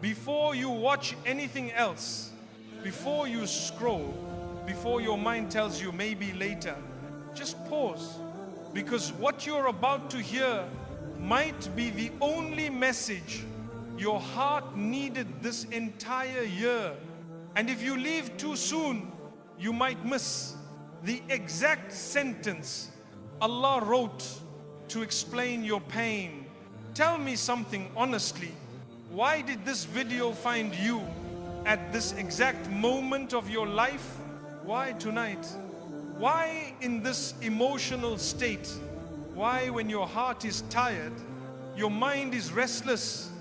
before you watch anything else, before you scroll, before your mind tells you maybe later, just pause. Because what you're about to hear might be the only message your heart needed this entire year. And if you leave too soon, you might miss the exact sentence Allah wrote to explain your pain. Tell me something honestly. Why did this video find you at this exact moment of your life? Why tonight? Why in this emotional state? Why when your heart is tired, your mind is restless,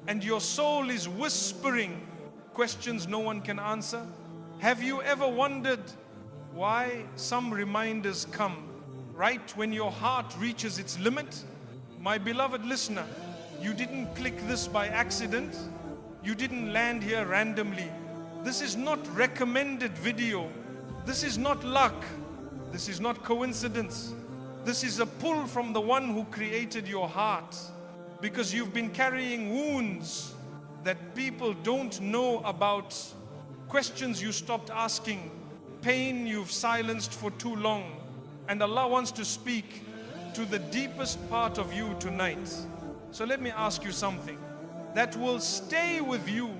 and your soul is whispering questions no one can answer? Have you ever wondered why some reminders come right when your heart reaches its limit? My beloved listener, you didn't click this by accident. You didn't land here randomly. This is not recommended video. This is not luck. This is not coincidence. This is a pull from the one who created your heart, because you've been carrying wounds that people don't know about, questions you stopped asking, pain you've silenced for too long. And Allah wants to speak to the deepest part of you tonight. So let me ask you something that will stay with you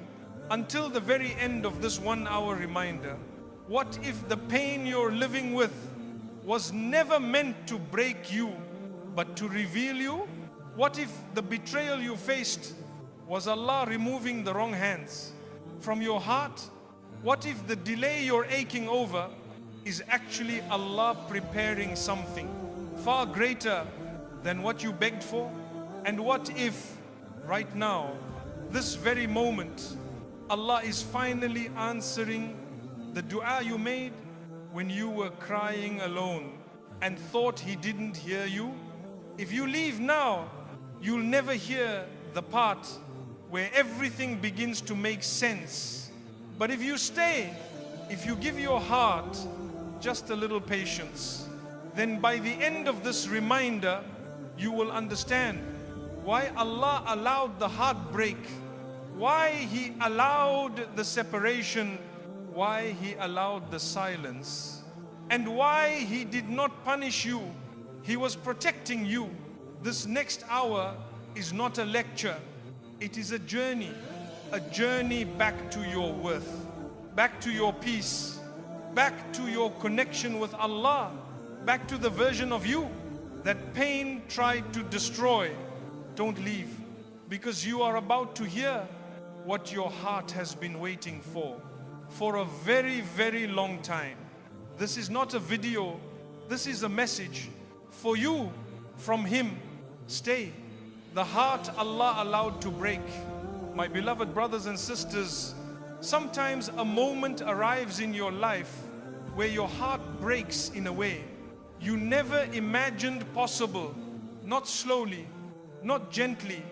until the very end of this 1 hour reminder. What if the pain you're living with was never meant to break you, but to reveal you? What if the betrayal you faced was Allah removing the wrong hands from your heart? What if the delay you're aching over is actually Allah preparing something far greater than what you begged for? And what if right now, this very moment, Allah is finally answering the dua you made when you were crying alone and thought He didn't hear you? If you leave now, you'll never hear the part where everything begins to make sense. But if you stay, if you give your heart just a little patience, then by the end of this reminder, you will understand why Allah allowed the heartbreak, why He allowed the separation, why He allowed the silence, and why He did not punish you. He was protecting you. This next hour is not a lecture. It is a journey back to your worth, back to your peace, back to your connection with Allah, back to the version of you that pain tried to destroy. Don't leave, because you are about to hear what your heart has been waiting for a very, very long time. This is not a video, this is a message for you from Him. Stay. The heart Allah allowed to break. My beloved brothers and sisters, sometimes a moment arrives in your life where your heart breaks in a way you never imagined possible. Not slowly, not gently,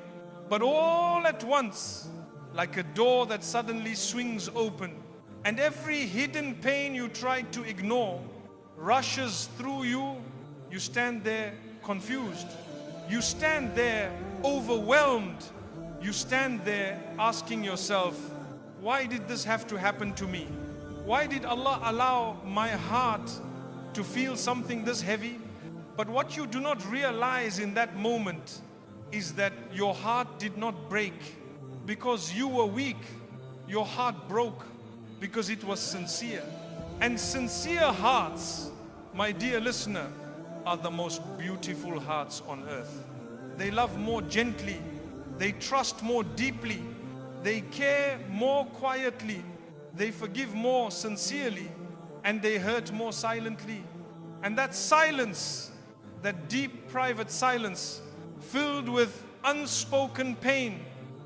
but all at once, like a door that suddenly swings open, and every hidden pain you tried to ignore rushes through you. You stand there confused. You stand there overwhelmed. You stand there asking yourself, why did this have to happen to me? Why did Allah allow my heart to feel something this heavy? But what you do not realize in that moment is that your heart did not break because you were weak. Your heart broke because it was sincere. And sincere hearts, my dear listener, are the most beautiful hearts on earth. They love more gently, they trust more deeply, they care more quietly, they forgive more sincerely, and they hurt more silently. And that silence, that deep private silence filled with unspoken pain,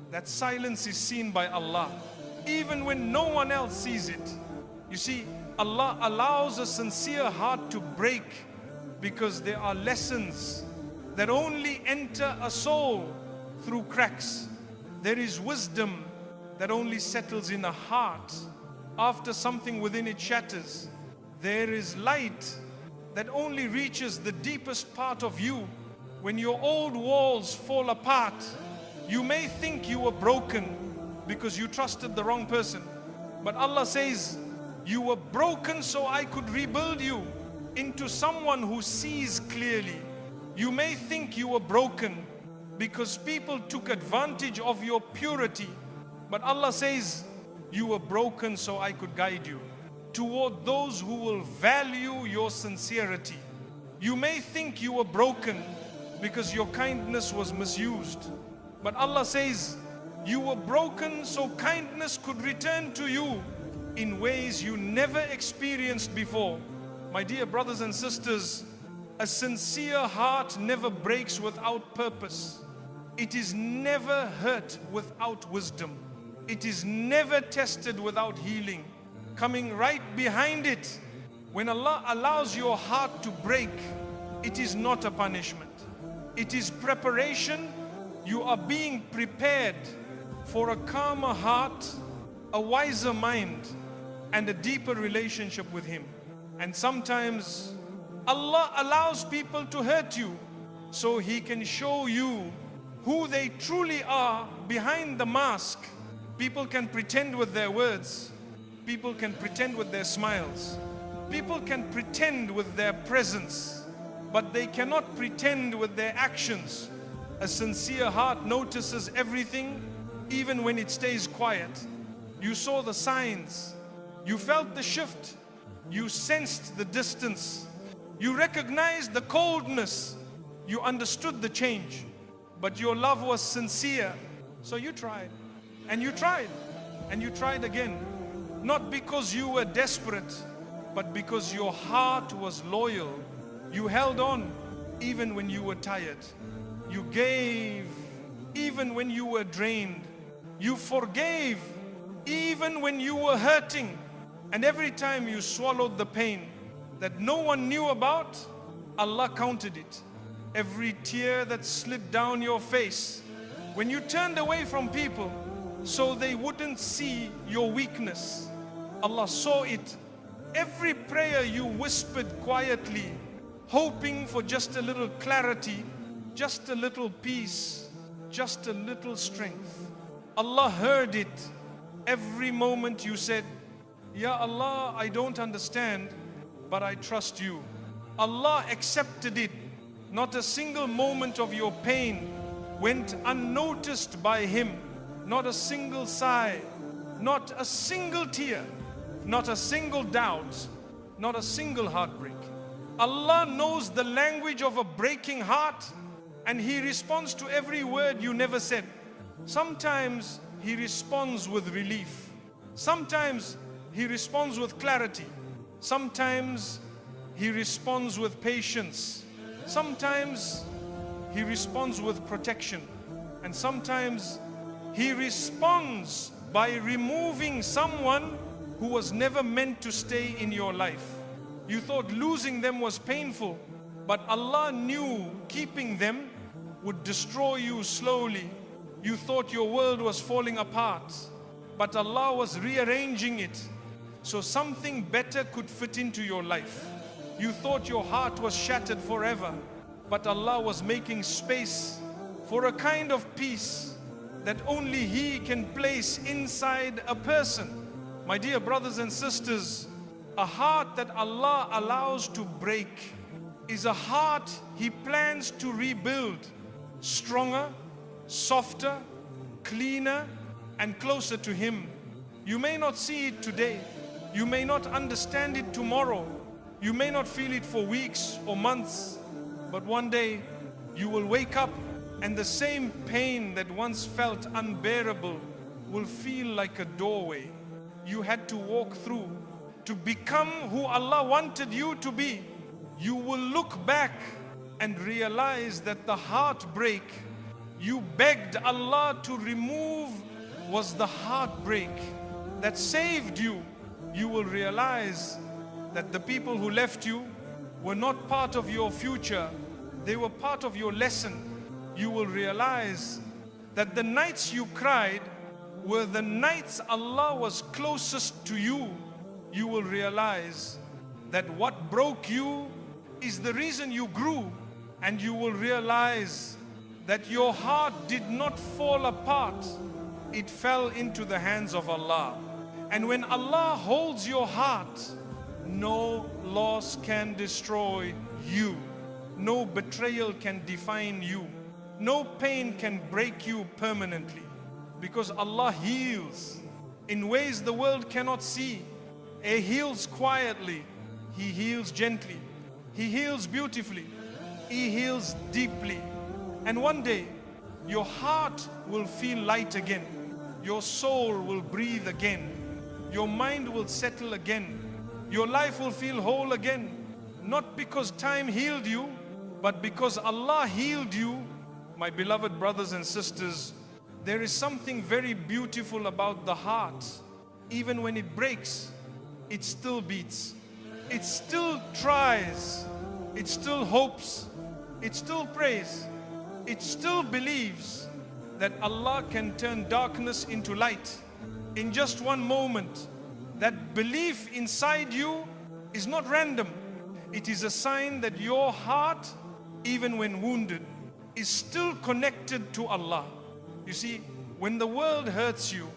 that silence is seen by Allah even when no one else sees it. You see, Allah allows a sincere heart to break because there are lessons that only enter a soul through cracks. There is wisdom that only settles in a heart after something within it shatters. There is light that only reaches the deepest part of you when your old walls fall apart. You may think you were broken, because you trusted the wrong person. But Allah says, you were broken so I could rebuild you into someone who sees clearly. You may think you were broken because people took advantage of your purity. But Allah says, you were broken so I could guide you toward those who will value your sincerity. You may think you were broken because your kindness was misused. But Allah says, you were broken so kindness could return to you in ways you never experienced before. My dear brothers and sisters, a sincere heart never breaks without purpose. It is never hurt without wisdom. It is never tested without healing. Coming right behind it, when Allah allows your heart to break, it is not a punishment. It is preparation. You are being prepared for a calmer heart, a wiser mind, and a deeper relationship with Him. And sometimes Allah allows people to hurt you so He can show you who they truly are behind the mask. People can pretend with their words. People can pretend with their smiles. People can pretend with their presence, but they cannot pretend with their actions. A sincere heart notices everything, even when it stays quiet. You saw the signs. You felt the shift. You sensed the distance. You recognized the coldness. You understood the change. But your love was sincere. So you tried. And you tried. And you tried again. Not because you were desperate, but because your heart was loyal. You held on even when you were tired. You gave even when you were drained. You forgave even when you were hurting. And every time you swallowed the pain that no one knew about, Allah counted it. Every tear that slipped down your face, when you turned away from people so they wouldn't see your weakness, Allah saw it. Every prayer you whispered quietly, hoping for just a little clarity, just a little peace, just a little strength, Allah heard it. Every moment you said, Ya Allah, I don't understand, but I trust you. Allah accepted it. Not a single moment of your pain went unnoticed by Him. Not a single sigh, not a single tear, not a single doubt, not a single heartbreak. Allah knows the language of a breaking heart, and He responds to every word you never said. Sometimes He responds with relief. Sometimes He responds with clarity. Sometimes He responds with patience. Sometimes He responds with protection. And sometimes He responds by removing someone who was never meant to stay in your life. You thought losing them was painful, but Allah knew keeping them would destroy you slowly. You thought your world was falling apart, but Allah was rearranging it so something better could fit into your life. You thought your heart was shattered forever, but Allah was making space for a kind of peace that only He can place inside a person. My dear brothers and sisters, a heart that Allah allows to break is a heart He plans to rebuild, stronger, softer, cleaner, and closer to Him. You may not see it today. You may not understand it tomorrow. You may not feel it for weeks or months. But one day you will wake up and the same pain that once felt unbearable will feel like a doorway you had to walk through to become who Allah wanted you to be. You will look back and realize that the heartbreak you begged Allah to remove was the heartbreak that saved you. You will realize that the people who left you were not part of your future. They were part of your lesson. You will realize that the nights you cried were the nights Allah was closest to you. You will realize that what broke you is the reason you grew. And you will realize that your heart did not fall apart. it fell into the hands of Allah. And when Allah holds your heart, no loss can destroy you. No betrayal can define you. No pain can break you permanently. Because Allah heals in ways the world cannot see. He heals quietly. He heals gently. He heals beautifully. He heals deeply. And one day, your heart will feel light again. Your soul will breathe again. Your mind will settle again. Your life will feel whole again. Not because time healed you, but because Allah healed you. My beloved brothers and sisters, there is something very beautiful about the heart. Even when it breaks, it still beats. It still tries. It still hopes. It still prays. It still believes that Allah can turn darkness into light in just one moment. That belief inside you is not random. It is a sign that your heart, even when wounded, is still connected to Allah. You see, when the world hurts you,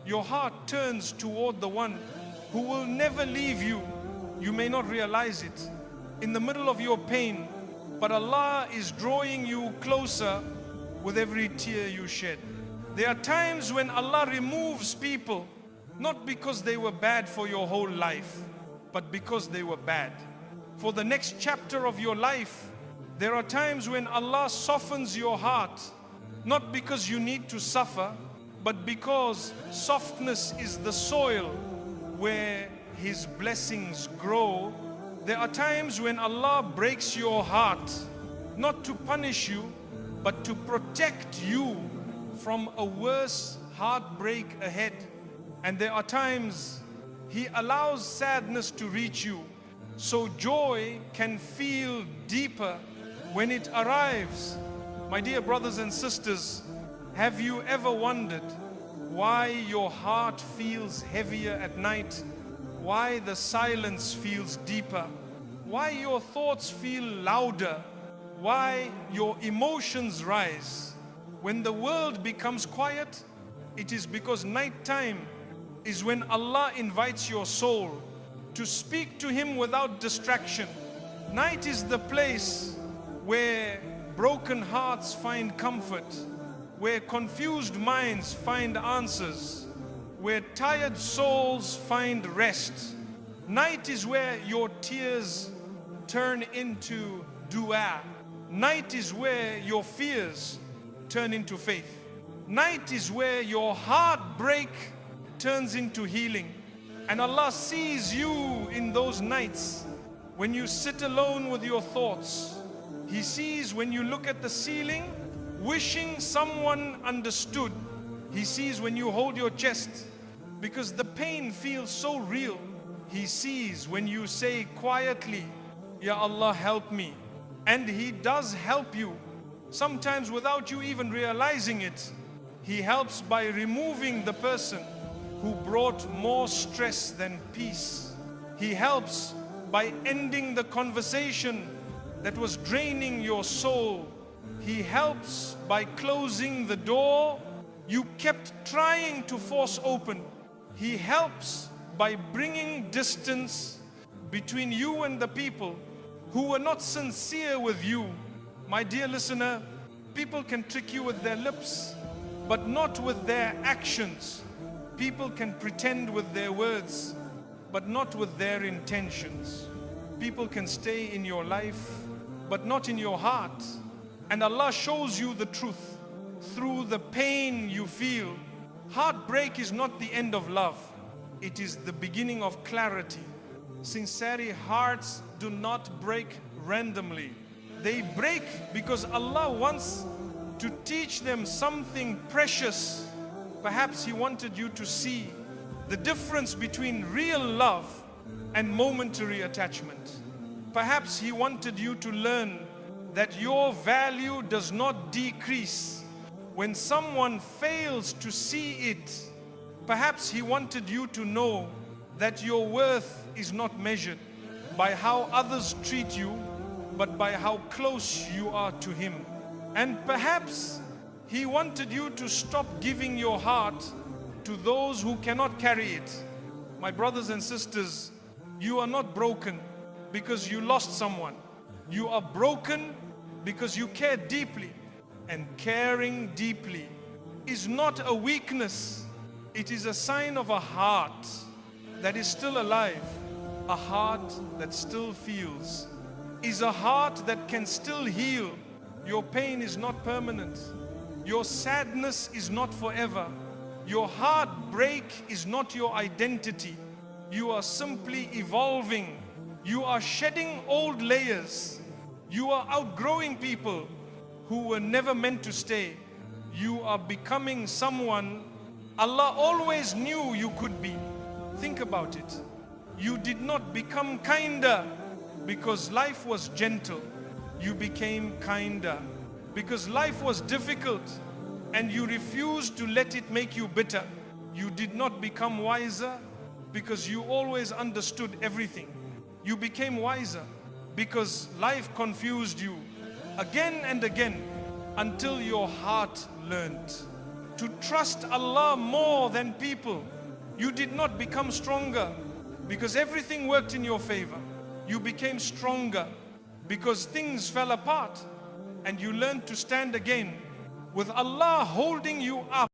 your heart turns toward the one who will never leave you. You may not realize it in the middle of your pain, but Allah is drawing you closer with every tear you shed. There are times when Allah removes people, not because they were bad for your whole life, but because they were bad for the next chapter of your life. There are times when Allah softens your heart, not because you need to suffer, but because softness is the soil where His blessings grow. There are times when Allah breaks your heart, not to punish you, but to protect you from a worse heartbreak ahead. And there are times He allows sadness to reach you, so joy can feel deeper when it arrives. My dear brothers and sisters, have you ever wondered why your heart feels heavier at night? Why the silence feels deeper? Why your thoughts feel louder? Why your emotions rise? When the world becomes quiet, it is because nighttime is when Allah invites your soul to speak to Him without distraction. Night is the place where broken hearts find comfort, where confused minds find answers, where tired souls find rest. Night is where your tears turn into dua. Night is where your fears turn into faith. Night is where your heartbreak turns into healing. And Allah sees you in those nights when you sit alone with your thoughts. He sees when you look at the ceiling, wishing someone understood. He sees when you hold your chest because the pain feels so real. He sees when you say quietly, Ya Allah, help me. And He does help you, sometimes without you even realizing it. He helps by removing the person who brought more stress than peace. He helps by ending the conversation that was draining your soul. He helps by closing the door you kept trying to force open. He helps by bringing distance between you and the people who were not sincere with you. My dear listener, people can trick you with their lips, but not with their actions. People can pretend with their words, but not with their intentions. People can stay in your life, but not in your heart. And Allah shows you the truth through the pain you feel. Heartbreak is not the end of love. It is the beginning of clarity. Sincerity hearts do not break randomly. They break because Allah wants to teach them something precious. Perhaps He wanted you to see the difference between real love and momentary attachment. Perhaps He wanted you to learn that your value does not decrease when someone fails to see it. Perhaps He wanted you to know that your worth is not measured by how others treat you, but by how close you are to Him. And perhaps He wanted you to stop giving your heart to those who cannot carry it. My brothers and sisters, you are not broken because you lost someone. You are broken because you care deeply. And caring deeply is not a weakness. It is a sign of a heart that is still alive. A heart that still feels. Is a heart that can still heal. Your pain is not permanent. Your sadness is not forever. Your heartbreak is not your identity. You are simply evolving. You are shedding old layers. You are outgrowing people who were never meant to stay. You are becoming someone Allah always knew you could be. Think about it. You did not become kinder because life was gentle. You became kinder because life was difficult and you refused to let it make you bitter. You did not become wiser because you always understood everything. You became wiser because life confused you again and again until your heart learned to trust Allah more than people. You did not become stronger because everything worked in your favor. You became stronger because things fell apart and you learned to stand again with Allah holding you up.